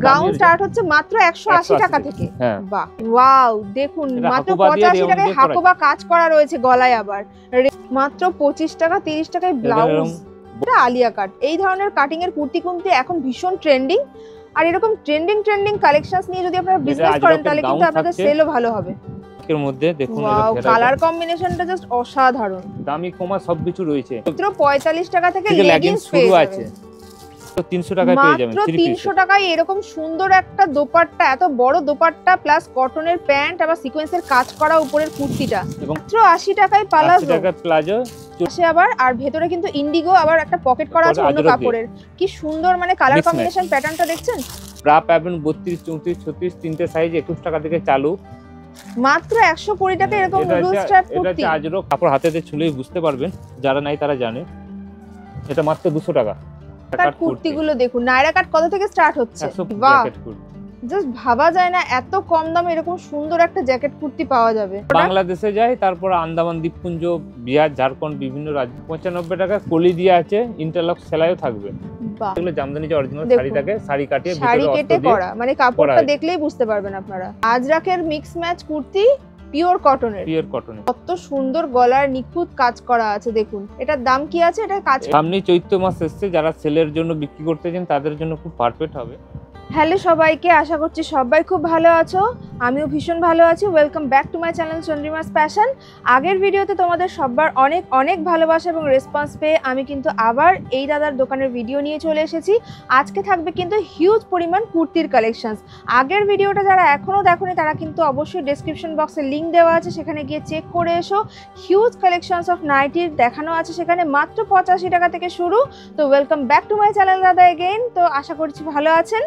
Gown start হচ্ছে মাত্র 180 টাকা থেকে। বাহ, ওয়াও, দেখুন মাত্র 85 টাকায় হাকোবা কাজ করা রয়েছে গলায়, আবার মাত্র 25 টাকা 30 টাকায় ব্লাউজ। এটা আলিয়া কাট। এই ধরনের কাটিং এর কুর্তি কিন্তু এখন ভীষণ ট্রেন্ডিং, আর এরকম ট্রেন্ডিং কালেকশনস নিয়ে যদি আপনারা বিজনেস করেন তাহলে কিন্তু আপনাদের সেলও ভালো হবে। এর মধ্যে দেখুন কালার কম্বিনেশনটা জাস্ট অসাধারণ। দামি কমা সবকিছু রয়েছে। মাত্র 45 টাকা থেকে লেগিংস শুরু আছে, তো 300 টাকায় পেয়ে যাবেন। মাত্র 300 টাকায় এরকম সুন্দর একটা দোপাট্টা, এত বড় দোপাট্টা প্লাস কটনের প্যান্ট আবার সিকোয়েন্সের কাজ করা উপরের কুর্তিটা মাত্র 80 টাকায় প্লাজো। 80 টাকায় প্লাজো আছে আবার, আর ভেতরে কিন্তু ইন্ডিগো আবার একটা পকেট করা আছে অন্য কাপড়ের। কি সুন্দর মানে কালার কম্বিনেশন প্যাটার্নটা দেখছেন। ব্রা পাবেন 32 34 36 তিনটে সাইজ 21 টাকা থেকে চালু। মাত্র 120 টাকা এরকম নুডল স্ট্র্যাপ কুর্তি। এটা আজরো কাপড় হাতেতে ছুলেই বুঝতে পারবেন, যারা নাই তারা জানে। এটা মাত্র 200 টাকা। কাট কুর্তিগুলো দেখুন, নায়রা কাট কত থেকে স্টার্ট হচ্ছে। বাহ, জাস্ট ভাবা যায় না এত কম দামে এরকম সুন্দর একটা জ্যাকেট কুর্তি পাওয়া যাবে। বাংলাদেশে যায়, তারপর আন্দামান দ্বীপপুঞ্জ, বিহার, ঝাড়খণ্ড বিভিন্ন রাজ্য। 95 টাকা কলি দিয়ে আছে, ইন্টারলক সেলাইও থাকবে। বাহ, এগুলো জামদানি যে অরিজিনাল শাড়ি থাকে, শাড়ি কাটিয়ে ভিতরে অস্ত্র দিয়ে করা, মানে কাপড়টা দেখলেই বুঝতে পারবেন আপনারা। আজরাকের মিক্স ম্যাচ কুর্তি পিওর কটনের। কত সুন্দর গলার নিখুঁত কাজ করা আছে দেখুন। এটার দাম কি আছে? এটা কাজ সামনে চৈত্র মাস এসেছে, যারা সেলের জন্য বিক্রি করতে চান তাদের জন্য খুব পারফেক্ট হবে। হ্যালো সবাইকে, আশা করছি সবাই খুব ভালো আছো, আমিও ভীষণ ভালো আছি। Welcome back to my channel Chandrima's fashion. আগের ভিডিওতে তোমাদের সবার অনেক অনেক ভালোবাসা এবং রেসপন্স পেয়ে আমি কিন্তু আবার এই দাদার দোকানের ভিডিও নিয়ে চলে এসেছি। আজকে থাকবে কিন্তু হিউজ পরিমাণ কুর্তির কালেকশনস। আগের ভিডিওটা যারা এখনও দেখোনি তারা কিন্তু অবশ্যই ডেসক্রিপশন বক্সে লিঙ্ক দেওয়া আছে, সেখানে গিয়ে চেক করে এসো। হিউজ কালেকশনস অফ নাইটির দেখানো আছে সেখানে, মাত্র 85 টাকা থেকে শুরু। তো welcome back to my channel দাদা এগেইন। তো আশা করছি ভালো আছেন।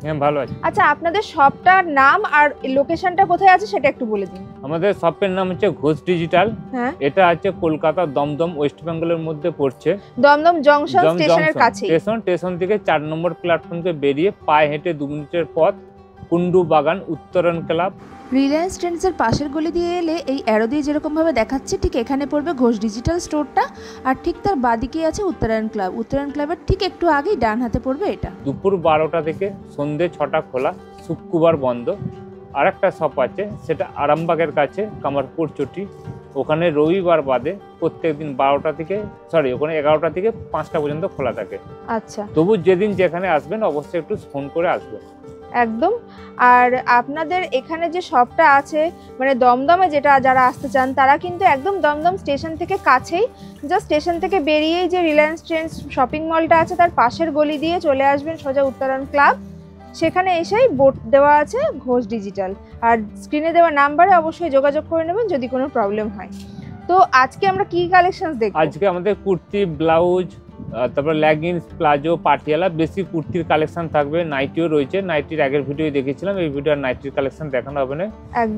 হ্যাঁ, ভালো আছি। আচ্ছা, আপনাদের শপটার নাম আর লোকেশনটা কোথায় আছে সেটা একটু বলে দিন। আমাদের শপের নাম হচ্ছে ঘোষ ডিজিটাল। হ্যাঁ, এটা আছে কলকাতা দমদম ওয়েস্ট বেঙ্গলের মধ্যে পড়ছে। দমদম জংশন স্টেশনের কাছে। স্টেশন থেকে 4 নম্বর প্ল্যাটফর্ম থেকে বেরিয়ে পায়ে হেঁটে 2 মিনিটের পথ, কুন্ডু বাগান উত্তরণ ক্লাব। রিলায়েন্স ট্রেন্ডসের পাশের গলি দিয়ে এলে এই অ্যারো দিয়ে যেরকমভাবে দেখাচ্ছে ঠিক এখানে পড়বে ঘোষ ডিজিটাল স্টোরটা, আর ঠিক তার বাদিকেই আছে উত্তরায়ণ ক্লাব। উত্তরায়ণ ক্লাবের ঠিক একটু আগেই ডান হাতে পড়বে এটা। দুপুর 12টা থেকে সন্ধ্যে 6টা খোলা, শুক্রবার বন্ধ। আর একটা শপ আছে, সেটা আরামবাগের কাছে কামারপুর চটি, ওখানে রবিবার বাদে প্রত্যেকদিন 11টা থেকে 5টা পর্যন্ত খোলা থাকে। আচ্ছা, তবু যেদিন যেখানে আসবেন অবশ্যই একটু ফোন করে আসবেন। একদম। আর আপনাদের এখানে যে শপটা আছে মানে দমদমে যেটা যারা আসতে চান তারা কিন্তু একদম দমদম স্টেশন থেকে কাছেই, জাস্ট স্টেশন থেকে বেরিয়েই যে রিলায়েন্স ট্রেন্ডস শপিং মলটা আছে তার পাশের গলি দিয়ে চলে আসবেন সোজা উত্তরণ ক্লাব। সেখানে এসেই বোর্ড দেওয়া আছে ঘোষ ডিজিটাল, আর স্ক্রিনে দেওয়া নাম্বারে অবশ্যই যোগাযোগ করে নেবেন যদি কোনো প্রবলেম হয়। তো আজকে আমরা কি কালেকশনস দেখব? আজকে আমাদের কুর্তি, ব্লাউজ, তারপর লেগিংস, প্লাজো, পাটিয়ালা, বেশি কুর্তির কালেকশন থাকবে। নাইটিও রয়েছে, নাইটির আগের ভিডিও দেখেছিলাম, এই ভিডিওর নাইটির কালেকশন দেখানো হবে না।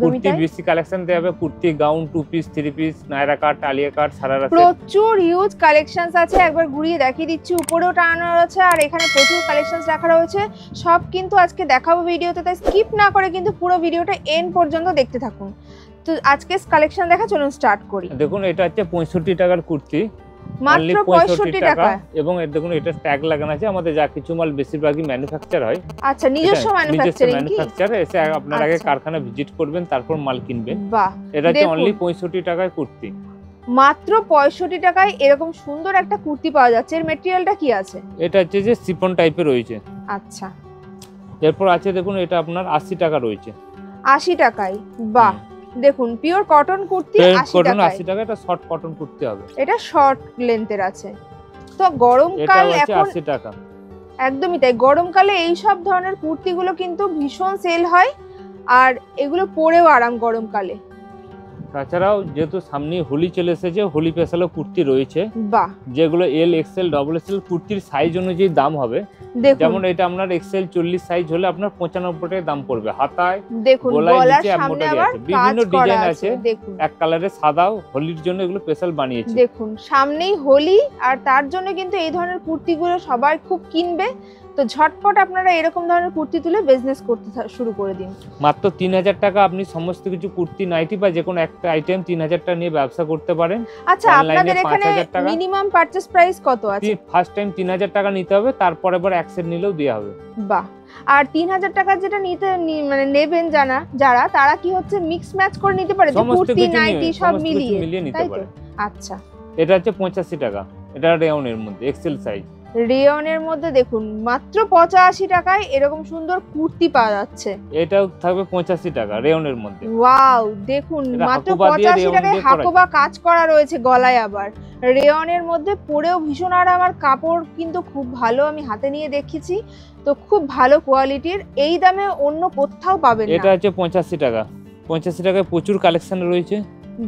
কুর্তি বেশি কালেকশন দেওয়া হবে, kurti, gown, 2 piece, 3 piece, Naira cut, Alia cut, sharara, প্রচুর হিউজ কালেকশনস আছে। একবার ঘুরিয়ে দেখিয়ে দিচ্ছি, উপরেও টানানো আছে আর এখানে প্রচুর কালেকশনস রাখা রয়েছে। সব কিন্তু আজকে দেখাবো ভিডিওতে, তাই স্কিপ না করে কিন্তু পুরো ভিডিওটা এন্ড পর্যন্ত দেখতে থাকুন। তো আজকে কালেকশন দেখা চলুন স্টার্ট করি। দেখুন, এটা হচ্ছে 65 টাকার কুর্তি, মাত্র 65 টাকা। এবং এর দেখুন এটা ট্যাগ লাগানো আছে। আমাদের যা কিছু মাল বেশিরভাগই ম্যানুফ্যাকচার হয়। আচ্ছা, নিজস্ব ম্যানুফ্যাকচার। এসে আপনার আগে কারখানা ভিজিট করবেন, তারপর মাল কিনবেন। বাহ, এটা হচ্ছে অনলি 65 টাকায় কুর্তি। মাত্র 65 টাকায় এরকম সুন্দর একটা কুর্তি পাওয়া যাচ্ছে। এর ম্যাটেরিয়ালটা কি আছে? এটা হচ্ছে যে শিফন টাইপের রয়েছে। আচ্ছা, এরপর আছে দেখুন এটা আপনার 80 টাকা রয়েছে। 80 টাকায়? বাহ, দেখুন পিওর কটন কুর্তি 80 টাকা। এটা শর্ট কটন কুর্তি হবে, এটা শর্ট লেন্থের আছে। তো গরমকাল এখন 80 টাকা। একদমই তাই, গরমকালে এই সব ধরনের কুর্তিগুলো কিন্তু ভীষণ সেল হয়, আর এগুলো পরেও আরাম গরমকালে। তাছাড়াও যেহেতু সামনে হোলি চলে এসেছে, হোলি স্পেশালও কুর্তি রয়েছে। বাহ, যেগুলো এল, এক্সেল, ডবল এক্সেল কুর্তির সাইজ অনুযায়ী দাম হবে। যেমন এটা আপনার এক্সেল 40 সাইজ হলে আপনার 95 টাকা দাম পড়বে। হাতায় দেখুন গলার সামনে আবার বিভিন্ন ডিজাইন আছে, এক কালারে সাদা, হোলির জন্য এগুলো স্পেশাল বানিয়েছে। দেখুন সামনেই হোলি, আর তার জন্য কিন্তু এই ধরনের কুর্তিগুলো সবাই খুব কিনবে। তো ঝটপট আপনারা এরকম ধরনের কুর্তি তুলে বিজনেস করতে শুরু করে দিন। মাত্র 3000 টাকা আপনি সমস্ত কিছু কুর্তি, নাইটি বা যে কোনো একটা আইটেম 3000 টাকা নিয়ে ব্যবসা করতে পারেন। আচ্ছা, আপনাদের এখানে মিনিমাম পারচেজ প্রাইস কত আছে? ফার্স্ট টাইম 3000 টাকা নিতে হবে, তারপরে আবার অ্যাকসেপ্ট নিলেও দেয়া হবে। বাহ, আর 3000 টাকার যেটা মানে নেবেন যারা তারা কি হচ্ছে মিক্স ম্যাচ করে নিতে পারে, যে কুর্তি নাইটি সব মিলিয়ে নিতে পারে। আচ্ছা, এটা হচ্ছে 85 টাকা, এটা রেয়নের মধ্যে এক্সেল সাইজ। রেয়নের মধ্যে দেখুন মাত্র 85 টাকায় এরকম সুন্দর কুর্তি পাওয়া যাচ্ছে। এটাও থাকবে 85 টাকা রেয়নের মধ্যে। ওয়াও, দেখুন মাত্র 85 টাকায় হাকোবা কাজ করা রয়েছে গলায়, আবার রেয়নের মধ্যে পরেও ভীষণ আরাম। আর কাপড় কিন্তু খুব ভালো, আমি হাতে নিয়ে দেখেছি তো, খুব ভালো কোয়ালিটির। এই দামে অন্য কোথাও পাবেন না। এটা হচ্ছে 85 টাকা। 85 টাকায় প্রচুর কালেকশন রয়েছে।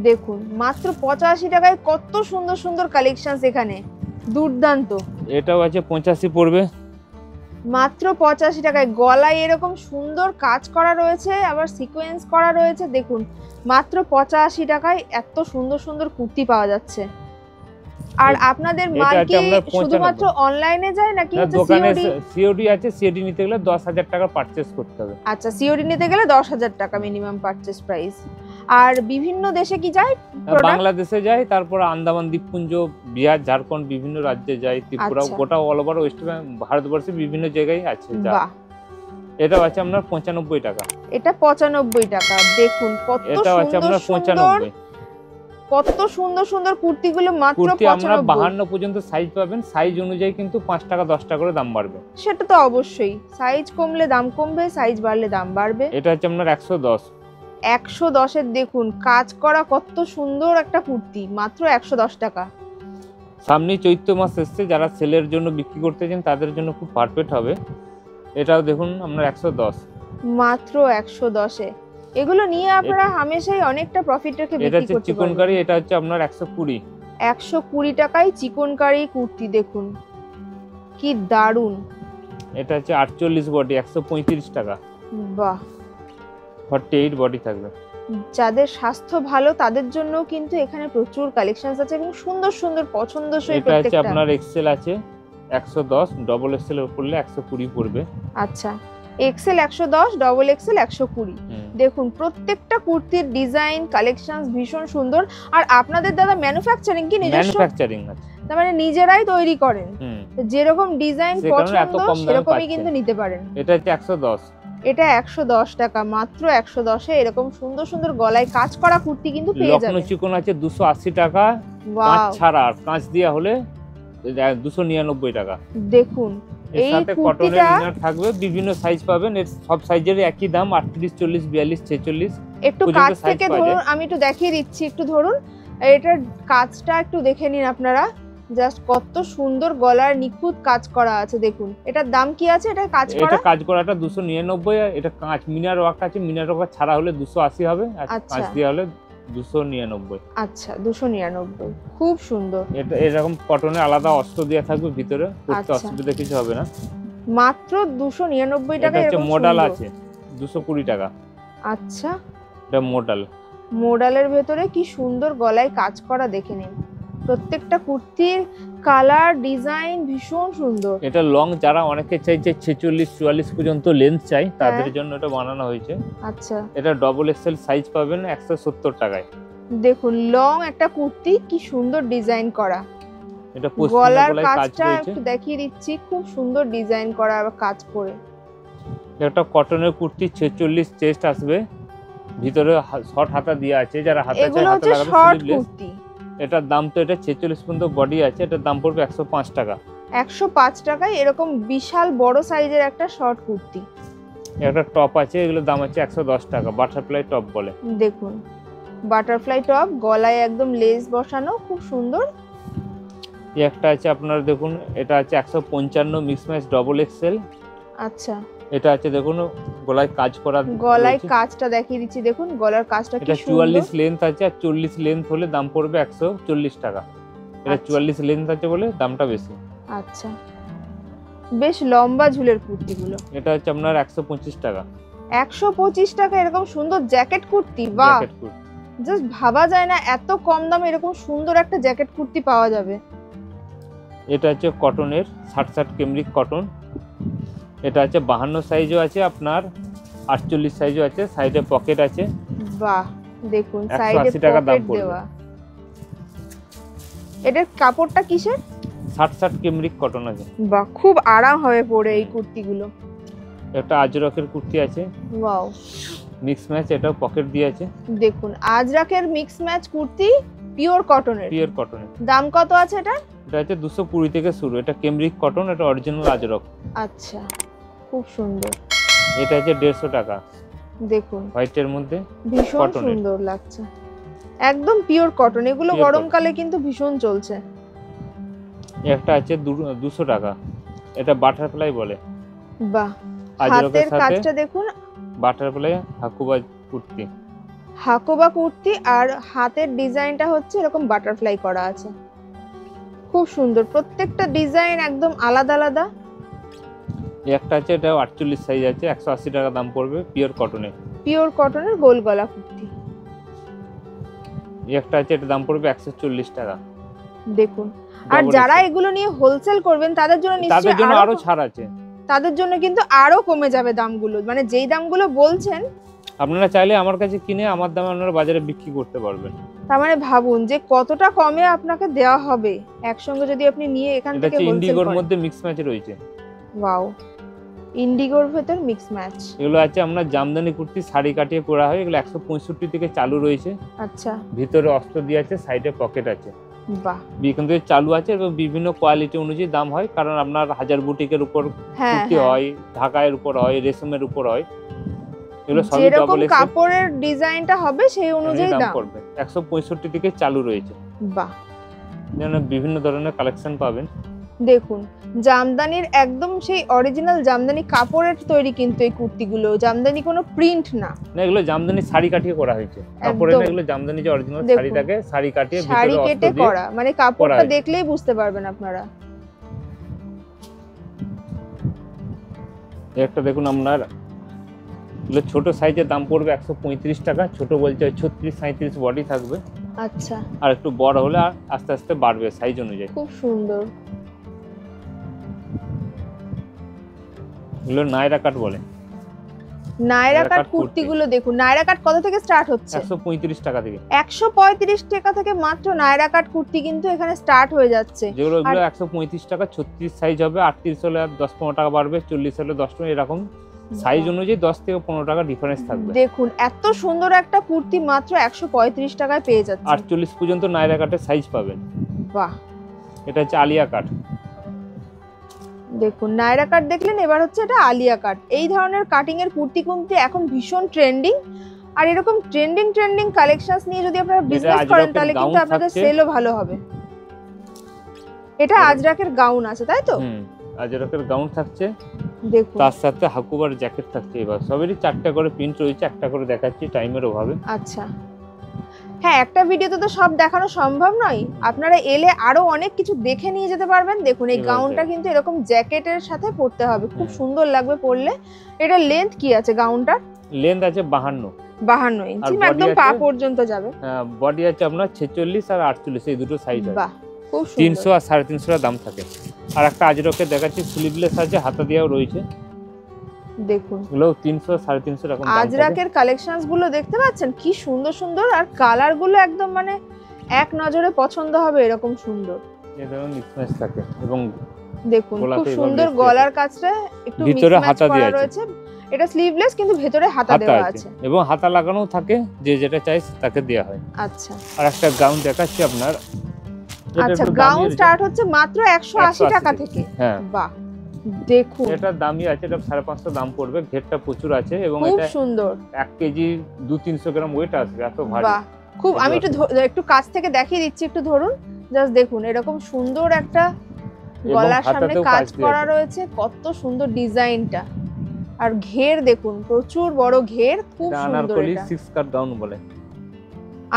দেখুন মাত্র 85 টাকায় কত সুন্দর সুন্দর কালেকশন এখানে, দুর্দান্ত। এটাও আছে 85 পড়বে মাত্র 85 টাকায়। গলায় এরকম সুন্দর কাজ করা রয়েছে, আবার সিকোয়েন্স করা রয়েছে। দেখুন মাত্র 85 টাকায় এত সুন্দর সুন্দর কুর্তি পাওয়া যাচ্ছে। আর আপনাদের মাল কি শুধুমাত্র অনলাইনে যায় নাকি দোকানে সিওডি আছে? সিওডি নিতে গেলে 10,000 টাকা পারচেজ করতে হবে। আচ্ছা, সিওডি নিতে গেলে 10,000 টাকা মিনিমাম পারচেজ প্রাইস। আর বিভিন্ন দেশে কি যায়? বাংলাদেশে যায়, তারপর আন্দামান দ্বীপপুঞ্জ, বিহার, ঝাড়খণ্ড, বিভিন্ন রাজ্যে যায়, ত্রিপুরা, গোটা অল ওভার ওয়েস্ট ভারতবর্ষে বিভিন্ন জায়গায় আছে। বাহ, এটা আছে আপনার 95 টাকা। এটা 95 টাকা। দেখুন কত সুন্দর সুন্দর, কত সুন্দর সুন্দর কুর্তিগুলো মাত্র 95। আমরা 52 পর্যন্ত সাইজ পাবেন, সাইজ অনুযায়ী কিন্তু 5 টাকা 10 টাকা করে দাম বাড়বে। সেটা তো অবশ্যই, সাইজ কমলে দাম কমবে, সাইজ বাড়লে দাম বাড়বে। এটা হচ্ছে আপনার 110। 110 এর দেখুন কাজ করা কত সুন্দর একটা কুর্তি, মাত্র 110 টাকা। সামনে চৈত্র মাস এসছে, যারা সেলের জন্য বিক্রি করতে চান তাদের জন্য খুব পারফেক্ট হবে। এটাও দেখুন আপনার 110, মাত্র 110 এ। এগুলো নিয়ে আপনারা হামেশাই অনেকটা প্রফিট রেখে বিক্রি করতে পারবেন। এটা হচ্ছে চিকনকারি, এটা হচ্ছে আপনার 120। 120 টাকায় চিকনকারি কুর্তি, দেখুন কি দারুন। এটা হচ্ছে 48 বডি, 135 টাকা। বাহ, 48 বডি থাকবে। যাদের স্বাস্থ্য ভালো তাদের জন্য কিন্তু এখানে প্রচুর কালেকশনস আছে এবং সুন্দর সুন্দর পছন্দসই প্রত্যেকটা। এটা হচ্ছে আপনার এক্সেল আছে 110, ডবল এক্সেল এর উপরে 120 পড়বে। আচ্ছা, এক্সেল 110, ডবল এক্সেল 120। দেখুন প্রত্যেকটা কুর্তির ডিজাইন কালেকশনস ভীষণ সুন্দর। আর আপনাদের দাদা ম্যানুফ্যাকচারিং কি নিজস্ব? ম্যানুফ্যাকচারিং আছে, তার মানে নিজেরাই তৈরি করেন, যেরকম ডিজাইন পছন্দ সেরকমই কিন্তু নিতে পারেন। এটা হচ্ছে 110। এটা 110 টাকা, মাত্র 110 এ এরকম সুন্দর সুন্দর গলায় কাজ করা কুর্তি কিন্তু পেয়ে যাবেন। লখনৌ চিকন আছে 280 টাকা, কাঁচ ছাড়া, আর কাঁচ দেয়া হলে 299 টাকা। দেখুন এই কটনের ইনার থাকবে, বিভিন্ন সাইজ পাবেন, এর সব সাইজের একই দাম, 38, 40, 42, 46। একটু কাছ থেকে ধরুন, আমি একটু দেখিয়ে দিচ্ছি, একটু ধরুন, এটার কাজটা একটু দেখে নিন আপনারা। জাস্ট কত সুন্দর গলার নিখুঁত কাজ করা আছে। দেখুন এটার দাম কি আছে? এটা কাজ করা, এটা কাজ করাটা 299। এটা কাঁচ মিনার ওয়ার্ক আছে, মিনার ওয়ার্ক ছাড়া হলে 280 হবে, আর কাঁচ দেয়া হলে 299। আচ্ছা, 299, খুব সুন্দর। এটা এরকম কটনের আলাদা অস্ত্র দেয়া থাকবে ভিতরে, করতে অসুবিধা কিছু হবে না। মাত্র 299 টাকা। এটা মডেল আছে 220 টাকা। আচ্ছা, এটা মডেলের ভেতরে কি সুন্দর গলায় কাজ করা, দেখে নিন। প্রত্যেকটা কুর্তির কালার ডিজাইন ভীষণ সুন্দর। এটা লং, যারা অনেকে চাই যে 46, 44 পর্যন্ত লেন্থ চাই, তাদের জন্য এটা বানানো হয়েছে। আচ্ছা, এটা ডবল এক্সেল সাইজ পাবেন 170 টাকায়। দেখুন লং একটা কুর্তি, কি সুন্দর ডিজাইন করা। এটা গলার কাজটা একটু দেখিয়ে দিচ্ছি, খুব সুন্দর ডিজাইন করা আর কাজ করে। এটা কটনের কুর্তি, 46 চেস্ট আসবে, ভিতরে শর্ট হাতা দেয়া আছে, যারা হাতা চাই হাতা লাগাবে স্লিভলেস। এটার দাম তো, এটা 46 পর্যন্ত বডি আছে, এটার দাম পড়বে 105 টাকা। 105 টাকায় এরকম বিশাল বড় সাইজের একটা শর্ট কুর্তি। একটা টপ আছে, এগুলোর দাম আছে 110 টাকা, বাটারফ্লাই টপ বলে। দেখুন বাটারফ্লাই টপ, গলায় একদম লেস বসানো, খুব সুন্দর। এই একটা আছে আপনার, দেখুন এটা আছে 155 মিক্স ম্যাচ ডবল এক্সেল। আচ্ছা, এটা আছে দেখুন গলায় কাজ করা, গলায় কাজটা দেখিয়ে দিচ্ছি। দেখুন গলার কাজটা কি সুন্দর। 44 লেন্থ আছে, আর 40 লেন্থ হলে দাম পড়বে 140 টাকা। এটা 44 লেন্থ আছে বলে দামটা বেশি। আচ্ছা, বেশ লম্বা ঝুলের কুর্তিগুলো। এটা হচ্ছে আপনার 125 টাকা। 125 টাকা এরকম সুন্দর জ্যাকেট কুর্তি। বাহ, জাস্ট ভাবা যায় না এত কম দামে এরকম সুন্দর একটা জ্যাকেট কুর্তি পাওয়া যাবে। এটা হচ্ছে কটনের 60 কেমব্রিক কটন। এটা আছে 52 সাইজও আছে, আপনার 48 সাইজও আছে, সাইডে পকেট আছে। বাহ, দেখুন সাইডে পকেট দেওয়া। এটার কাপড়টা কিসের? 60 কেমব্রিক কটন আছে। বাহ, খুব আরাম হবে পরে এই কুর্তিগুলো। একটা আজরকের কুর্তি আছে, ওয়াও, মিক্স ম্যাচ, এটাও পকেট দিয়ে আছে। দেখুন আজরাকের মিক্স ম্যাচ কুর্তি, পিওর কটনের। পিওর কটনের। দাম কত আছে এটা? এটা আছে 220 থেকে শুরু। এটা কেমব্রিক কটন, এটা অরিজিনাল আজরক। আচ্ছা, খুব সুন্দর। এটা আছে 150 টাকা। দেখুন হোয়াইটের মধ্যে ভীষণ কটনের। সুন্দর লাগছে, একদম পিওর কটন। এগুলো Pure গরমকালে কিন্তু ভীষণ চলছে। একটা আছে 200 টাকা, এটা বাটারফ্লাই বলে। বাহ, আজরকের হাতের সাথে কাজটা দেখুন, বাটারফ্লাই হাকুবা কুর্তি। হাকোবা কুর্তি, আর হাতের ডিজাইনটা হচ্ছে এরকম বাটারফ্লাই করা আছে, খুব সুন্দর। প্রত্যেকটা ডিজাইন একদম আলাদা আলাদা। একটা আছে, এটা 48 সাইজ আছে, 180 টাকা দাম পড়বে, পিওর কটনের। পিওর কটনের গোল গলা কুর্তি। একটা আছে, এটা দাম পড়বে 140 টাকা। দেখুন, আর Double যারা XL এগুলো নিয়ে হোলসেল করবেন তাদের জন্য তাদের নিশ্চয়ই জন্য আরো আরো, ছাড় আছে। তাদের জন্য কিন্তু আরো কমে যাবে দামগুলো, মানে যেই দামগুলো বলছেন। আপনারা চাইলে আমার কাছে কিনে আমার দামে আপনারা বাজারে বিক্রি করতে পারবেন। তার মানে ভাবুন যে কতটা কমে আপনাকে দেওয়া হবে একসঙ্গে যদি আপনি নিয়ে এখান এটা থেকে হচ্ছে হোলসেল ইন্ডিগোর করেন। মধ্যে মিক্স ম্যাচ রয়েছে। ওয়াও, ইন্ডিগোর ভেতর মিক্স ম্যাচ। এগুলো আছে আমরা জামদানি কুর্তি শাড়ি কাটিয়ে করা হয়, এগুলো 165 থেকে চালু রয়েছে। আচ্ছা, ভিতরে অস্ত্র দিয়ে আছে, সাইডে পকেট আছে, বাহ, এখান থেকে চালু আছে এবং বিভিন্ন কোয়ালিটি অনুযায়ী দাম হয়, কারণ আপনার হাজার বুটিকের উপর হ্যাঁ কুর্তি হ্যাঁ। হয়, ঢাকায়ের উপর হয়, রেশমের উপর হয়, এগুলো সবই যেরকম ডাবল এক্সেল কাপড়ের ডিজাইনটা হবে সেই অনুযায়ী দাম দাম। পড়বে। 165 থেকে চালু রয়েছে, বাহ, যেন বিভিন্ন ধরনের কালেকশন পাবেন। দেখুন জামদানির একদম সেই অরিজিনাল জামদানি কাপড়ের তৈরি কিন্তু এই কুর্তিগুলো, জামদানি কোনো প্রিন্ট না। না, এগুলো জামদানি শাড়ি কাটিয়ে করা হয়েছে, কাপড়ে না, একদম। এগুলো জামদানি যে অরিজিনাল দেখুন। শাড়ি থাকে, শাড়ি কাটিয়ে শাড়ি ভিতরে কেটে অস্ত্র দিয়ে করা, মানে কাপড়টা করা হয়েছে। দেখলেই বুঝতে পারবেন আপনারা। একটা দেখুন আপনার, এগুলো ছোট সাইজের দাম পড়বে 135 টাকা। ছোট বলছে 36-37 বডি থাকবে, আচ্ছা, আর একটু বড় হলে আর আস্তে আস্তে বাড়বে সাইজ অনুযায়ী। খুব সুন্দর। এগুলো নায়রা কাট বলে। নায়রা কাট কাট কুর্তিগুলো দেখুন, নায়রা কাট কত থেকে স্টার্ট হচ্ছে? 135 টাকা থেকে। 135 টাকা থেকে মাত্র নায়রা কাট কুর্তি কিন্তু এখানে স্টার্ট হয়ে যাচ্ছে। যেগুলো এগুলো 135 টাকা, 36 সাইজ হবে, 38 হলে আর 10-15 টাকা বাড়বে, 40 হলে 10 টাকা, এরকম সাইজ অনুযায়ী 10 থেকে 15 টাকা ডিফারেন্স থাকবে। দেখুন এত সুন্দর একটা কুর্তি মাত্র 135 টাকায় পেয়ে যাচ্ছে। 48 পর্যন্ত নায়রা কাটের সাইজ পাবেন। বাহ, এটা হচ্ছে আলিয়া কাট। দেখুন নায়রা কাট দেখলেন, এবার হচ্ছে এটা আলিয়া কাট। এই ধরনের কাটিং এর কুর্তি কিন্তু এখন ভীষণ ট্রেন্ডিং, আর এরকম ট্রেন্ডিং কালেকশনস নিয়ে যদি আপনারা বিজনেস করেন তাহলে কিন্তু আপনাদের সেলও ভালো হবে। এটা আজরাকের গাউন আছে তাই তো? আজরাকের গাউন থাকছে, দেখুন তার সাথে হাকুবার জ্যাকেট থাকছে। এবার সবেরই 4টা করে প্রিন্ট রয়েছে, একটা করে দেখাচ্ছি টাইমের অভাবে। আচ্ছা, হ্যাঁ একটা ভিডিওতে তো সব দেখানো সম্ভব নয়, আপনারা এলে আরো অনেক কিছু দেখে নিয়ে যেতে পারবেন। দেখুন এই এবার গাউনটা দেখুন। কিন্তু এরকম জ্যাকেটের সাথে পরতে হবে, খুব হুম। সুন্দর লাগবে পরলে। এটা লেন্থ কি আছে গাউনটার? লেন্থ আছে 52, 52 ইঞ্চি, body একদম পা আছে? পর্যন্ত যাবে। বডি আছে আপনার 46 আর 48, এই দুটো সাইজ আছে। বাহ, খুব 300 সুন্দর। আর 350 টাকা দাম থাকে। আর একটা আজরকের দেখাচ্ছি, স্লিভলেস আছে, হাতা দেওয়াও রয়েছে। দেখুন এগুলো 300-350 এরকম দাম থাকে। আজরাকের কালেকশনস গুলো দেখতে পাচ্ছেন কি সুন্দর সুন্দর, আর কালার গুলো একদম মানে এক নজরে পছন্দ হবে এরকম সুন্দর। এই ধরনের মিক্স ম্যাচ থাকে এবং দেখুন গলাতে খুব এবার সুন্দর বেশ গলার কাজটা একটু ভিতরে মিক্স ম্যাচ হাতা দেয়া করা আছে। রয়েছে। এটা স্লিভলেস কিন্তু ভেতরে হাতা হাতা দেওয়া আছে আছে। এবং হাতা লাগানো থাকে, যে যেটা চাই তাকে দেওয়া হয়। আচ্ছা আর একটা গাউন দেখাচ্ছি আপনার, এটা আচ্ছা, একটু গাউন দামি স্টার্ট হচ্ছে মাত্র 180 টাকা থেকে। হ্যাঁ, বাহ, দেখুন এটা দামি আছে, এটা 550 দাম পড়বে। ঘেরটা প্রচুর আছে এবং খুব এটা সুন্দর। 1 কেজি 200-300 গ্রাম ওয়েট আসবে, এত ভারী। বাহ, খুব, আমি একটু একটু কাছ থেকে দেখিয়ে দিচ্ছি, একটু ধরুন, জাস্ট দেখুন এরকম সুন্দর একটা গলার সামনে হাতাতেও কাজ কাজ দেয়া করা আছে। রয়েছে, কত সুন্দর ডিজাইনটা। আর ঘের দেখুন, প্রচুর বড় ঘের, খুব এটা সুন্দর। আনারকলি এটা 6 কাট গাউন বলে।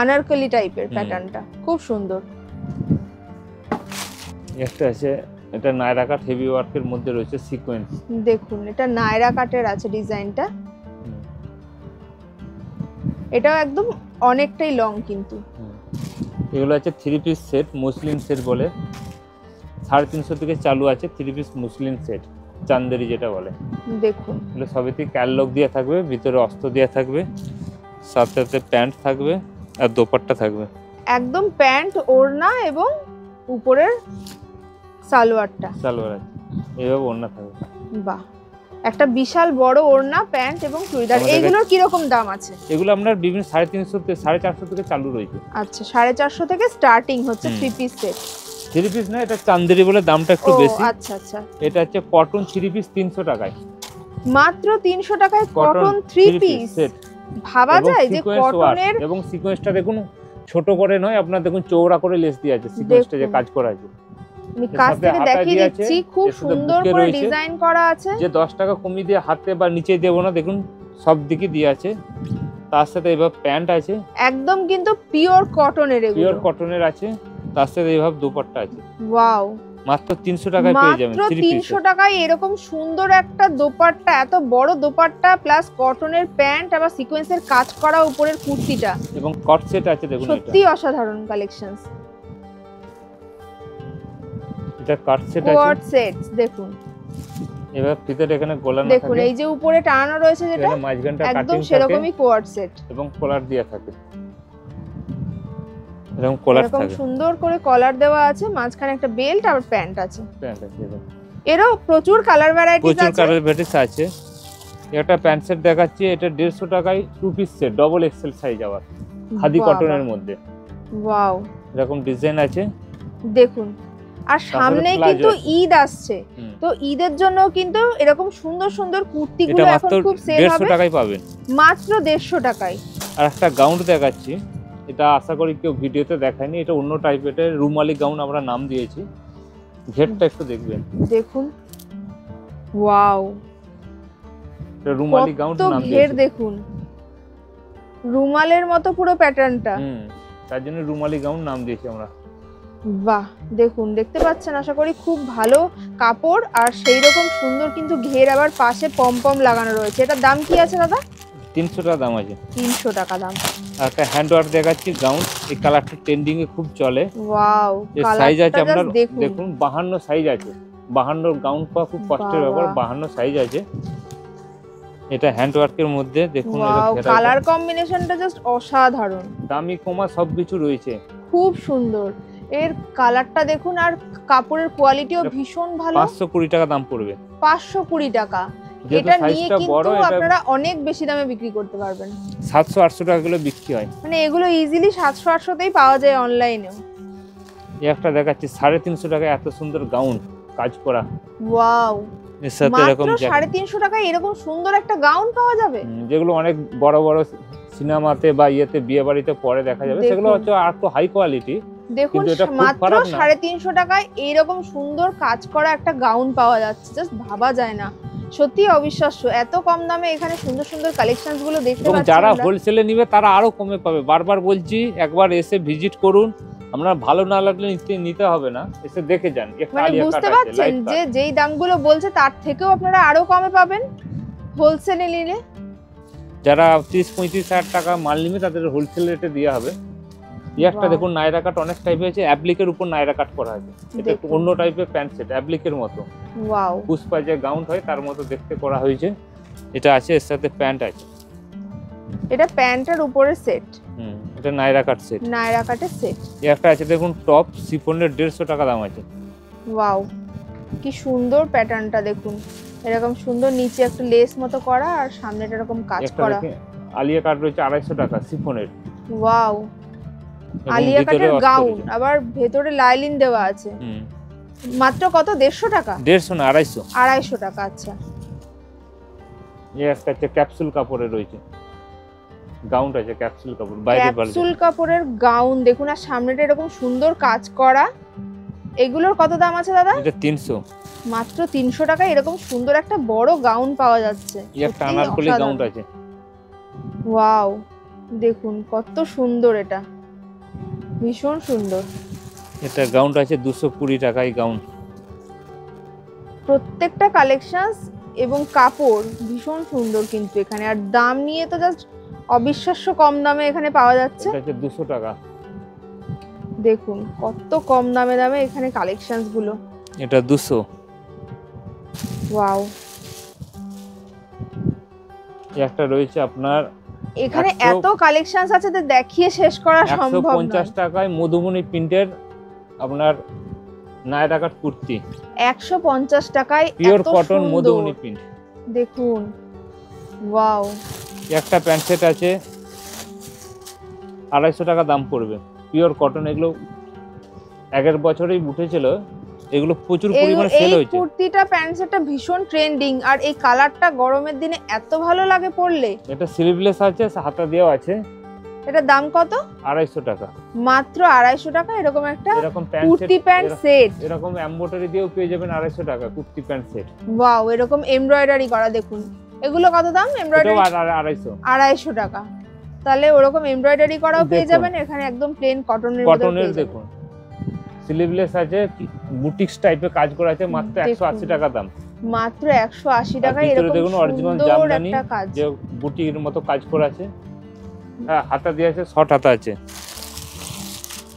আনারকলি টাইপের হুম। প্যাটার্নটা খুব সুন্দর। একটা আছে, এটা নায়রা কাট হেভি ওয়ার্কের মধ্যে রয়েছে, সিকোয়েন্স। দেখুন এটা নায়রা কাটের আছে ডিজাইনটা, এটাও একদম অনেকটাই লং কিন্তু। এগুলো আছে 3 পিস সেট, মুসলিম সেট বলে। 350 থেকে চালু আছে 3 পিস মুসলিম সেট, চান্দেরি যেটা বলে। দেখুন এগুলো সবেতেই ক্যাটালগ দেওয়া থাকবে, ভিতরে অস্ত্র দেওয়া থাকবে, সাথে সাথে প্যান্ট থাকবে আর দোপাট্টা থাকবে। একদম প্যান্ট, ওড়না এবং উপরের সালোয়ারটা। সালোয়ার আছে, এইভাবে ওড়না থাকবে। বাহ, একটা বিশাল বড় ওড়না, প্যান্ট এবং চুড়িদার। আমাদের এইগুলোর কি রকম দাম আছে? এগুলো আপনার বিভিন্ন 350 থেকে 450 থেকে চালু রয়েছে। আচ্ছা, 450 থেকে স্টার্টিং হচ্ছে হুম। 3 পিস সেট। 3 পিস না, এটা চান্দেরি বলে দামটা একটু বেশি। আচ্ছা আচ্ছা, এটা হচ্ছে কটন 3 পিস 300 টাকায়। মাত্র 300 টাকায় কটন 3 পিস সেট। ভাবা যায় যে কটনের। এবং সিকোয়েন্সটা দেখুন ছোট করে নয়, আপনার দেখুন চওড়া করে লেস দিয়ে আছে, সিকোয়েন্সটা যে কাজ করা আছে। আমি কাছ থেকে দেখিয়ে দিচ্ছি, খুব সুন্দর করে ডিজাইন করা আছে। যে 10 টাকা কমিয়ে দিয়ে হাতে বা নিচে দেব না, দেখুন সব দিকে দিয়ে আছে। তার সাথে এভাবে প্যান্ট আছে, একদম কিন্তু পিওর কটনের, এগুলো পিওর কটনের আছে। তার সাথে এইভাবে দুপাট্টা আছে। ওয়াও, মাত্র 300 টাকায় পেয়ে যাবেন। মাত্র 300 টাকায় এরকম সুন্দর একটা দোপাট্টা, এত বড় দোপাট্টা প্লাস কটনের প্যান্ট আবার সিকোয়েন্সের কাজ করা উপরের কুর্তিটা, এবং কট সেট আছে দেখুন। সত্যি অসাধারণ কালেকশনস। এটা কট সেট কোয়ার্ড আছে, সেটস দেখুন। এবার ভিতরে এখানে গলা না দেখুন থাকে, এই যে উপরে টানানো রয়েছে যেটা, এখানে মাঝখানটা একদম কাটিং থাকে সেরকমই কোয়ার্ড সেট এবং কলার দেয়া থাকে। এরকম কলার এরকম থাকে, সুন্দর করে কলার দেওয়া আছে, মাঝখানে একটা বেল্ট আর প্যান্ট আছে। প্যান্ট আছে এরকম। এরও প্রচুর কালার ভ্যারাইটিস প্রচুর আছে। কালার ভ্যারাইটিস আছে। একটা প্যান্ট সেট দেখাচ্ছি, এটা 150 টাকায় 2 piece set, double XL size আবার, খাদি কটনের মধ্যে। ওয়াও, এরকম ডিজাইন আছে দেখুন। আর সামনে কিন্তু ঈদ আসছে, তো ঈদের জন্য কিন্তু এরকম সুন্দর সুন্দর কুর্তিগুলো এখন খুব সেল হবে। 150 টাকায় পাবেন, মাত্র 150 টাকায়। আর একটা গাউন দেখাচ্ছি, এটা আশা করি কেউ ভিডিওতে দেখায়নি, এটা অন্য টাইপের, এটা রুমালি গাউন আমরা নাম দিয়েছি। ঘেরটা একটু দেখবেন, দেখুন ওয়াও, এটা রুমালি গাউন তো নাম ঘের দিয়েছি। দেখুন, রুমালের মতো পুরো প্যাটার্নটা। তার জন্য রুমালি গাউন নাম দিয়েছি আমরা। বাহ, দেখুন দেখতে পাচ্ছেন, আশা করি খুব ভালো কাপড় আর সেই রকম সুন্দর কিন্তু ঘের, আবার পাশে পম লাগানো রয়েছে। এটার দাম কি আছে দাদা? 300 টাকা দাম আছে। 300 টাকা দাম। আর একটা হ্যান্ড ওয়ার্ক দেখাচ্ছি গাউন, এই কালারটা ট্রেন্ডিং এ খুব চলে। ওয়াও, এর সাইজ আছে কালারটা আপনার দেখুন। দেখুন 52 সাইজ আছে। 52 গাউন পাওয়া খুব কষ্টের ব্যাপার, 52 সাইজ আছে। এটা হ্যান্ড ওয়ার্কের মধ্যে দেখুন, ওয়াও, কালার কম্বিনেশনটা জাস্ট অসাধারণ। দামি কমা সবকিছু রয়েছে, খুব সুন্দর। এর কালারটা দেখুন, আর কাপড়ের কোয়ালিটিও ভীষণ ভালো। 520 টাকা দাম পড়বে। 520 টাকা। যেহেতু এটা নিয়ে সাইজটা কিন্তু বড়, এটা আপনারা অনেক বেশি দামে বিক্রি করতে পারবেন। 700-800 টাকা কিলো বিক্রি হয়। মানে এগুলো ইজিলি 700-800 তেই পাওয়া যায় অনলাইনেও। এই একটা দেখাচ্ছি 350 টাকায় এত সুন্দর গাউন কাজ করা। ওয়াও, এর সাথে এরকম মাত্র 350 টাকায় এরকম সুন্দর একটা গাউন পাওয়া যাবে। যেগুলো অনেক বড় বড় সিনেমাতে বা ইয়েতে বিয়ে বাড়িতে পরে দেখা যাবে, সেগুলো হচ্ছে আর একটু হাই কোয়ালিটি। দেখুন মাত্র 350 টাকায় এইরকম সুন্দর কাজ করা একটা গাউন পাওয়া যাচ্ছে, জাস্ট ভাবা যায় না, সত্যি অবিশ্বাস্য। এত কম দামে এখানে সুন্দর সুন্দর কালেকশনস গুলো দেখতে পাচ্ছি। যারা হোলসেলে নিবে তারা আরো কমে পাবে। বারবার বলছি, একবার এসে ভিজিট করুন, আপনার ভালো না লাগলে নিতে হবে না, এসে দেখে যান। মানে বুঝতে পারছেন যে যেই দামগুলো বলছে তার থেকেও আপনারা আরো কমে পাবেন হোলসেলে নিলে। যারা 30-35 হাজার টাকা মাল নিবে তাদের হোলসেল রেটে দেওয়া হবে। একটা দেখুন নায়রা কাট অনেক টাইপের আছে, অ্যাপ্লিকের উপর নায়রা কাট করা আছে। এটা একটু অন্য টাইপের প্যান্ট সেট, অ্যাপ্লিকের মতো। ওয়াও, পুষ্পা যে গাউন হয় তার মতো দেখতে করা হয়েছে। এটা আছে, এর সাথে প্যান্ট আছে। এটা প্যান্টের উপরে সেট। এটা নায়রা কাট সেট, নায়রা কাটের সেট। একটা আছে দেখুন টপ শিফনের 150 টাকা দাম আছে। ওয়াও, কি সুন্দর প্যাটার্নটা দেখুন, এরকম সুন্দর নিচে একটু লেস মতো করা আর সামনেটা এরকম কাজ করা। আলিয়া কাট রয়েছে 250 টাকা শিফনের। ওয়াও, আলিয়া কাটের গাউন, আবার ভেতরে লাইলিন দেওয়া আছে। মাত্র কত? 150 টাকা? 150 না 250। 250 টাকা। আচ্ছা, এই একটা আছে ক্যাপসুল কাপড়ের রয়েছে গাউন আছে, ক্যাপসুল কাপড় বাইরে ক্যাপসুল কাপড়ের গাউন দেখুন, আর সামনেটা এরকম সুন্দর কাজ করা। এগুলোর কত দাম আছে দাদা? এটা 300। মাত্র 300 টাকা এরকম সুন্দর একটা বড় গাউন পাওয়া যাচ্ছে। এই একটা আনারকলি গাউন আছে। ওয়াও, দেখুন কত সুন্দর, এটা ভীষণ সুন্দর। এটা গাউনটা আছে 220 টাকায় গাউন। প্রত্যেকটা কালেকশনস এবং কাপড় ভীষণ সুন্দর কিন্তু এখানে, আর দাম নিয়ে তো জাস্ট অবিশ্বাস্য কম দামে এখানে পাওয়া যাচ্ছে। এটা হচ্ছে 200 টাকা। দেখুন কত কম দামে এখানে কালেকশনস গুলো। এটা 200। ওয়াও, একটা রয়েছে আপনার এখানে এত কালেকশনস আছে যে দেখিয়ে শেষ করা সম্ভব না। 150 টাকায় মধুবনী প্রিন্টের আপনার নায়রা কাট কুর্তি, 150 টাকায় পিওর কটন মধুবনী প্রিন্ট। দেখুন, ওয়াও, একটা প্যান্ট সেট আছে 250 টাকা দাম পড়বে, পিওর কটন। এগুলো 1 বছরেই উঠেছিল, এগুলো প্রচুর পরিমাণে সেল এই হয়েছে। কুর্তিটা প্যান্ট সেটটা ভীষণ ট্রেন্ডিং, আর এই কালারটা গরমের দিনে এত ভালো লাগে পরলে। এটা স্লিভলেস আছে, হাতা দেওয়া আছে। এটার দাম কত? 250 টাকা, মাত্র 250 টাকা। এরকম একটা এরকম কুর্তি প্যান্ট সেট, এরকম এমব্রয়ডারি দিয়েও পেয়ে যাবেন 250 টাকা কুর্তি প্যান্ট সেট। ওয়াও, এরকম এমব্রয়ডারি করা দেখুন। এগুলো কত দাম এমব্রয়ডারি? এটাও 250। 250 টাকা। তাহলে ওরকম এমব্রয়ডারি করাও পেয়ে দেখুন। যাবেন এখানে, একদম প্লেন কটনের মধ্যে কটনের পেয়ে যাবেন। দেখুন, স্লিভলেস আছে, বুটিক্স টাইপের কাজ করা আছে, মাত্র 180 টাকা দাম। মাত্র 180 টাকায় ভিতরে এরকম দেখুন অরিজিনাল সুন্দর জামদানি, একটা কাজ। যে বুটির মতো কাজ করা আছে। হ্যাঁ, হাতা দিয়ে আছে, শর্ট হাতা আছে।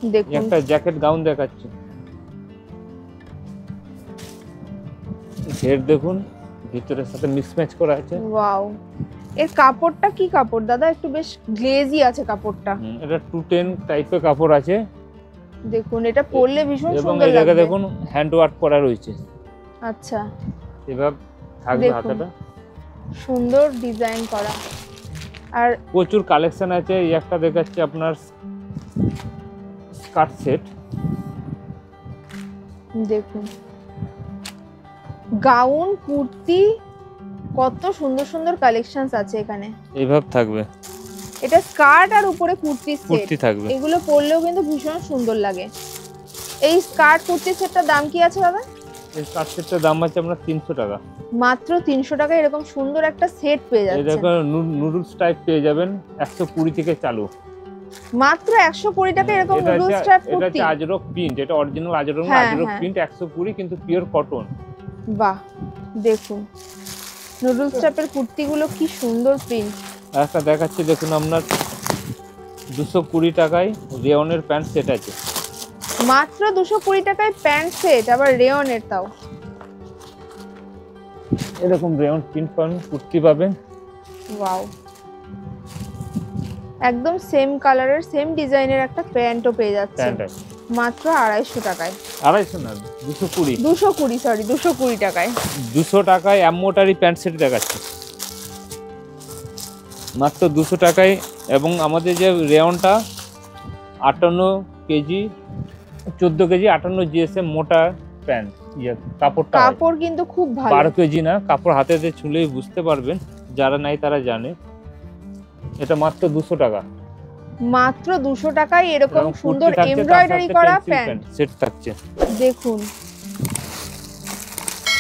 দেখুন, একটা জ্যাকেট গাউন দেখাচ্ছি, ঘের দেখুন, ভিতরের সাথে মিক্সম্যাচ করা আছে। ওয়াও, এর কাপড়টা কি কাপড় দাদা? একটু বেশ গ্লেজি আছে কাপড়টা। এটা 210 টাইপের কাপড় আছে। দেখুন, এটা পরলে ভীষণ এবং সুন্দর এই জায়গায় লাগবে। দেখুন হ্যান্ড ওয়ার্ক করা রয়েছে, আচ্ছা, এভাবে থাকবে দেখুন। হাতাটা। সুন্দর ডিজাইন করা। আর প্রচুর কালেকশন আছে। এই একটা দেখাচ্ছি আপনার স্কার্ট সেট, দেখুন, গাউন, কুর্তি, কত সুন্দর সুন্দর কালেকশনস আছে এখানে। এইভাবে থাকবে, এটা স্কার্ট আর উপরে কুর্তি সেট, কুর্তি থাকবে। এগুলো পরলেও কিন্তু ভীষণ সুন্দর লাগে। এই স্কার্ট কুর্তি সেটটার দাম কি আছে দাদা? এই স্কার্ট সেটটার দাম আছে আপনার 300 টাকা। মাত্র 300 টাকা এরকম সুন্দর একটা সেট পেয়ে এই যাচ্ছে। দেখুন নুডলস টাইপ পেয়ে যাবেন, 120 থেকে চালু। মাত্র 120 টাকা এরকম এটা নুডলস হচ্ছে- টাইপ এটা কুর্তি। হচ্ছে আজরক প্রিন্ট, এটা অরিজিনাল আজরক হ্যাঁ, আজরক হ্যাঁ। প্রিন্ট 120, কিন্তু পিওর কটন। বাহ, দেখুন নুডলস টাইপের কুর্তিগুলো কি সুন্দর প্রিন্ট। একটা দেখাচ্ছি দেখুন আপনার 220 টাকায় রেয়নের প্যান্ট সেট আছে। মাত্র 220 টাকায় প্যান্ট সেট, আবার রেয়নের তাও। এরকম রেয়ন প্রিন্ট পাবেন, কুর্তি পাবেন। ওয়াও, একদম সেম কালারের সেম ডিজাইনের একটা প্যান্টও পেয়ে যাচ্ছে প্যান্ট আছে মাত্র 250 টাকায়। 250 না, 220। 220 টাকায়। 200 টাকায় এমব্রয়ডারি প্যান্ট সেট দেখাচ্ছে, মাত্র 200 টাকায়। এবং আমাদের যে রেয়নটা 58 কেজি, 14 কেজি 58 জিএসএম মোটা প্যান্ট, কাপড়টা হয়। কাপড় কিন্তু খুব ভালো। 12 কেজি না, কাপড় হাতে ছুলেই বুঝতে পারবেন, যারা নাই তারা জানে। এটা মাত্র 200 টাকা। মাত্র 200 টাকায় এরকম এবং সুন্দর কুর্তি থাকছে, তার এমব্রয়ডারি সাথে করা pencil প্যান্ট সেট থাকছে। দেখুন,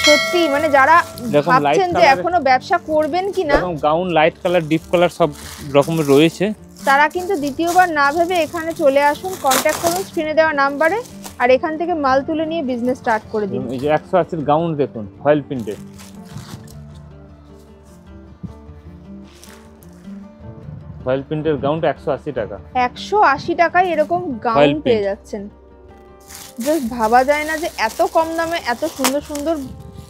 সত্যি মানে যারা দেখুন, ভাবছেন light যে colour- এখনো ব্যবসা করবেন কিনা, এবং gown light colour, deep colour সব রকমের রয়েছে। তারা কিন্তু দ্বিতীয়বার না ভেবে এখানে চলে আসুন, কন্ট্যাক্ট করুন স্ক্রিনে দেওয়া নাম্বারে, আর এখান থেকে মাল তুলে নিয়ে বিজনেস স্টার্ট করে দিন। এই যে 180 গাউন দেখুন, ফয়েল প্রিন্টের। ফয়েল প্রিন্টের গাউনটা 180 টাকা। 180 টাকায় এরকম গাউন Foil print। পেয়ে যাচ্ছেন। জাস্ট ভাবা যায় না যে এত কম দামে এত সুন্দর সুন্দর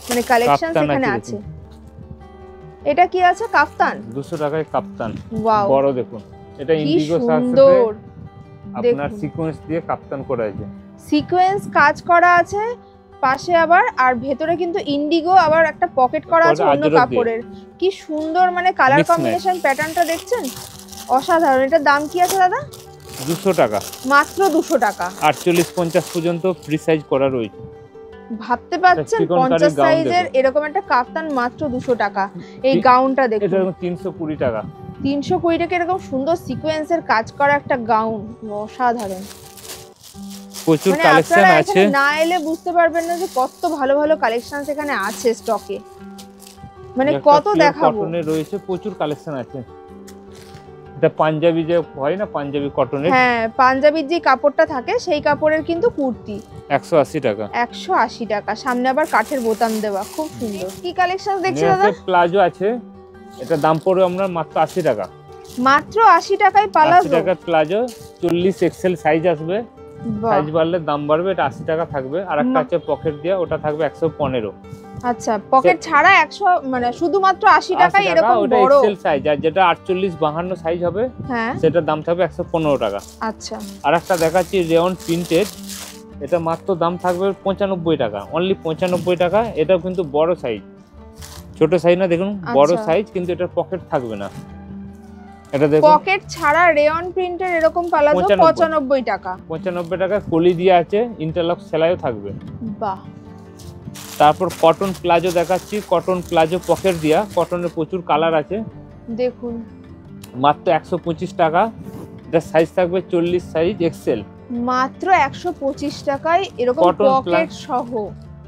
মানে কালেকশন কাপ্তান এখানে আছে আছে। এটা কি আছে? কাফতান। 200 টাকায় কাপ্তান, ওয়াও, বড় দেখুন। এটা কি ইন্ডিগো সাথে সুন্দর। আপনার দেখুন। সিকোয়েন্স দিয়ে কাপ্তান করা আছে। সিকোয়েন্স কাজ করা আছে পাশে আবার, আর ভেতরে কিন্তু ইন্ডিগো, আবার একটা পকেট করা আছে ওটা অন্য আজরক দিয়ে। কাপড়ের। কি সুন্দর মানে কালার Mix match। কম্বিনেশন, প্যাটার্নটা দেখছেন অসাধারণ। এটার দাম কি আছে দাদা? 200 টাকা। মাত্র 200 টাকা। 48-50 পর্যন্ত ফ্রি সাইজ করা রয়েছে। ভাবতে পারছেন চিকন কারি 50 gown সাইজের দেখুন। এরকম একটা কাফতান মাত্র 200 টাকা। এই কি- গাউনটা এটা দেখুন, এরকম 320 টাকা। 320 টাকা এরকম সুন্দর সিকোয়েন্সের কাজ করা একটা গাউন, অসাধারণ। প্রচুর মানে কালেকশন আপনারা আছে। এখানে না এলে বুঝতে পারবেন না যে কত ভালো ভালো কালেকশন এখানে আছে স্টকে, মানে একটা কত pure দেখাবো। কটনের রয়েছে, প্রচুর কালেকশন আছে। এটা পাঞ্জাবি যে হয় না, পাঞ্জাবি কটনের, হ্যাঁ, পাঞ্জাবির যে কাপড়টা থাকে সেই কাপড়ের কিন্তু কুর্তি 180 টাকা। 180 টাকা। সামনে আবার কাঠের বোতাম দেওয়া, খুব সুন্দর। কি কালেকশন দেখছি দাদা? প্লাজো আছে, এটা দাম পড়বে আপনার মাত্র 80 টাকা। মাত্র 80 টাকায় 80 পালাজো। টাকার প্লাজো, 40 এক্সেল সাইজ আসবে। বাহ, সাইজ বাড়লে দাম বাড়বে। এটা 80 টাকা থাকবে। আর একটা মা- আছে পকেট দেওয়া, ওটা থাকবে 115। আচ্ছা, পকেট ছাড়া 100 মানে শুধুমাত্র 80 টাকায় 80 টাকা, এরকম ওটা বড়। XL size. আর যেটা 48-52 সাইজ হবে, হ্যাঁ, সেটার দাম থাকবে 115 টাকা। আচ্ছা, আর একটা দেখাচ্ছি রেয়ন প্রিন্টেড, এটা মাত্র দাম থাকবে 95 টাকা, অনলি 95 টাকা। এটাও কিন্তু বড় সাইজ। ছোট সাইজ না, দেখুন বড় আচ্ছা। সাইজ, কিন্তু এটা পকেট থাকবে না। এটা দেখুন পকেট ছাড়া রেয়ন প্রিন্টের এরকম প্লাজো 95 টাকা। 95 টাকা, কলি দিয়ে আছে, ইন্টারলক সেলাইও থাকবে। বাহ। তারপর কটন প্লাজো দেখাচ্ছি, কটন প্লাজো পকেট দিয়া, কটনের প্রচুর কালার আছে, দেখুন মাত্র 125 টাকা। এটা সাইজ থাকবে 40 সাইজ এক্সেল, মাত্র 125 টাকায় এরকম Cotton পকেট plus। সহ।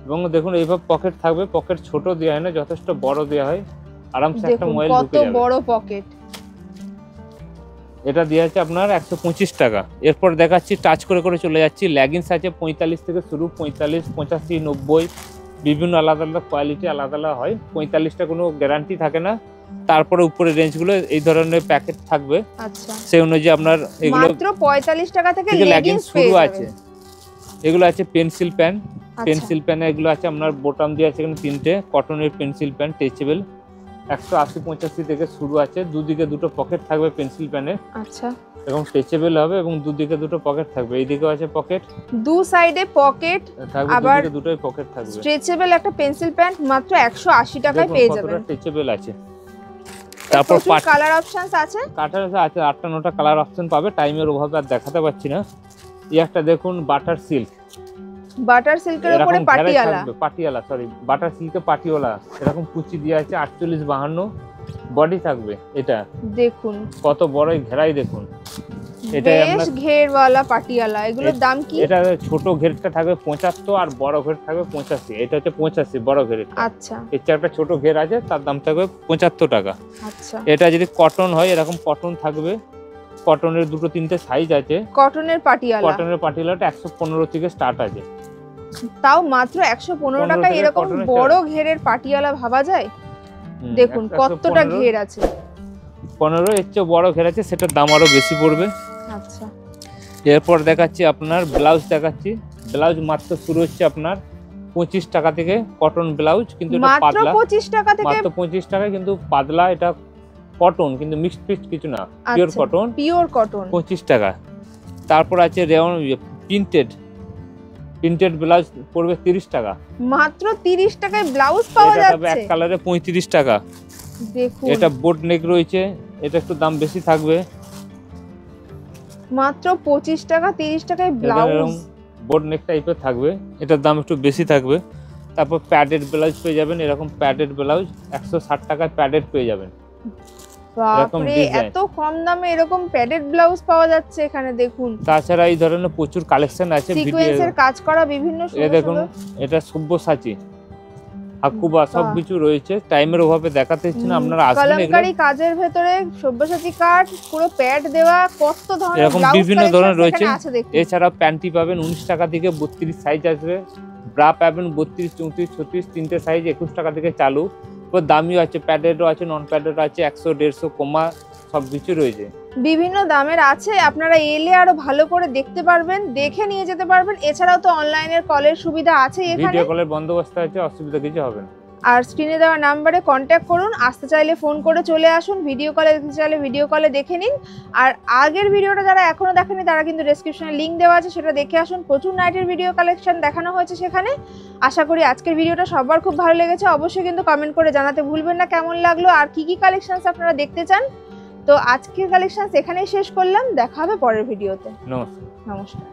এবং দেখুন এইভাবে পকেট থাকবে, পকেট ছোট দেওয়া হয় না, যথেষ্ট বড় দেওয়া হয়, আরামসে একটা দেখুন মোবাইল কত ঢুকে যাবে। বড় পকেট। এটা দেওয়া আছে আপনার 125 টাকা। এরপর দেখাচ্ছি টাচ করে করে চলে যাচ্ছি, লেগিংস আছে 45 থেকে শুরু, 45, 85, 90, বিভিন্ন আলাদা আলাদা কোয়ালিটি আলাদা আলাদা হয়। 45টা কোনো গ্যারান্টি থাকে না। তারপরে উপরে রেঞ্জগুলো এই ধরনের প্যাকেট থাকবে, আচ্ছা, সেই অনুযায়ী আপনার এগুলো মাত্র 45 টাকা থেকে লেগিংস লেগিংস শুরু পেয়ে আছে। যাবেন। এগুলো আছে পেন্সিল প্যান্ট, আচ্ছা, পেন্সিল প্যানে এগুলো আছে আপনার বোতাম দিয়ে আছে এখানে 3টে, কটনের পেন্সিল প্যান্ট স্ট্রেচেবল, 180-85 থেকে শুরু আছে। দুদিকে দুটো পকেট থাকবে পেন্সিল প্যানে, আচ্ছা, এবং স্ট্রেচেবল হবে, এবং দুদিকে দুটো পকেট থাকবে। এইদিকেও আছে পকেট দু সাইডে পকেট থাকবে, আবার দুদিকে দুটোই পকেট থাকবে। স্ট্রেচেবল একটা পেন্সিল প্যান্ট মাত্র 180 টাকায় পেয়ে যাবেন। স্ট্রেচেবল আছে। তারপর কালার অপশনস আছে, কাটার আছে 8টা-9টা কালার অপশন পাবে, টাইমের অভাবে আর দেখাতে পাচ্ছি না। এই একটা দেখুন বাটার সিল্ক, বাটার সিল্কের উপরে এরকম ঘেরাই পাটিয়ালা। থাকবে, পাটিয়ালা সরি বাটার সিল্কে পাটিওয়ালা, এরকম কুচি দিয়ে আছে 48-52 বডি থাকবে। এটা দেখুন কত বড় ঘেরাই দেখুন, এটা বেশ আপনার ঘেরওয়ালা পাটিয়ালা। এগুলোর দাম কি? এটা ছোট ঘেরটা থাকবে 75 আর বড় ঘের থাকবে 85। এটা হচ্ছে 85 বড় ঘের। আচ্ছা এর চেয়ে একটা ছোট ঘের আছে, তার দাম থাকবে 75 টাকা। আচ্ছা, এটা যদি কটন হয় এরকম কটন থাকবে, কটনের 2-3টে সাইজ আছে। কটনের পাটিয়ালা, কটনের পাটিয়ালাটা 115 থেকে স্টার্ট আছে। তাও মাত্র 115 টাকায় থেকে এরকম কটনের বড় ঘেরের পাটিয়ালা ভাবা যায়? দেখুন 115, কতটা ঘের আছে। 15 এর চেয়ে বড় ঘের আছে, সেটার দাম আরো বেশি পড়বে। আচ্ছা, এরপর দেখাচ্ছি আপনার ব্লাউজ দেখাচ্ছি। ব্লাউজ মাত্র শুরু হচ্ছে আপনার 25 টাকা থেকে, কটন ব্লাউজ, কিন্তু এটা মাত্র পাতলা, 25 টাকা থেকে, মাত্র 25 টাকা, কিন্তু পাতলা, এটা কটন কিন্তু মিক্সড ফিক্সড কিছু না, পিওর আচ্ছা, কটন, পিওর কটন। 25 টাকা। তারপর আছে রেওন প্রিন্টেড ব্লাউজ পড়বে 30 টাকা। মাত্র 30 টাকায় ব্লাউজ পাওয়া এটা থাকবে যাচ্ছে। এক কালারে 35 টাকা। দেখুন এটা বোট নেক রয়েছে, এটা একটু দাম বেশি থাকবে, মাত্র 25 টাকা 30 টাকায় ব্লাউজ। বোট নেক টাইপের থাকবে, এটার দাম একটু বেশি থাকবে। তারপর প্যাডেড ব্লাউজ পেয়ে যাবেন, এরকম প্যাডেড ব্লাউজ 160 টাকায় প্যাডেড পেয়ে যাবেন। বাপরে, design। এত কম দামে এরকম প্যাডেড ব্লাউজ পাওয়া যাচ্ছে এখানে। দেখুন তাছাড়া এই ধরনের প্রচুর কালেকশন আছে। সিকোয়েন্সের কাজ করা বিভিন্ন এ সুন্দর দেখুন, সুন্দর। এটা সব্যসাচী, হাকুবা সবকিছু রয়েছে, টাইমের অভাবে দেখাতে হচ্ছে না, আপনারা আসবেন। এগুলো কলমকারী কাজের ভেতরে সব্যসাচী কাট, পুরো প্যাড দেওয়া, কত ধরনের এরকম ব্লাউজ বিভিন্ন ধরনের রয়েছে। আছে। দেখুন এছাড়াও প্যান্টি পাবেন 19 টাকা থেকে 32 সাইজ আসবে, ব্রা পাবেন 32, 34, 36, 3টে সাইজ 21 টাকা থেকে চালু। তো দামিও আছে, প্যাডেডও আছে, নন প্যাডেডও আছে, 100, 150, কমা সবকিছু রয়েছে। বিভিন্ন দামের আছে, আপনারা এলে আরো ভালো করে দেখতে পারবেন, দেখে নিয়ে যেতে পারবেন। এছাড়াও তো অনলাইনের কলের সুবিধা আছে এখানে, ভিডিও কলের বন্দোবস্ত আছে, অসুবিধা কিছু হবে না। আর স্ক্রিনে দেওয়া নাম্বারে কন্ট্যাক্ট করুন। আসতে চাইলে ফোন করে চলে আসুন, ভিডিও কলে দেখতে চাইলে ভিডিও কলে দেখে নিন। আর আগের ভিডিওটা যারা এখনো দেখেনি তারা কিন্তু ডেসক্রিপশনে লিংক দেওয়া আছে, সেটা দেখে আসুন। প্রচুর নাইটের ভিডিও কালেকশন দেখানো হয়েছে সেখানে। আশা করি আজকের ভিডিওটা সবার খুব ভালো লেগেছে। অবশ্যই কিন্তু কমেন্ট করে জানাতে ভুলবেন না কেমন লাগলো আর কি কি কালেকশনস আপনারা দেখতে চান। তো আজকের কালেকশনস এখানেই শেষ করলাম, দেখা হবে পরের ভিডিওতে। নমস্কার। নমস্কার।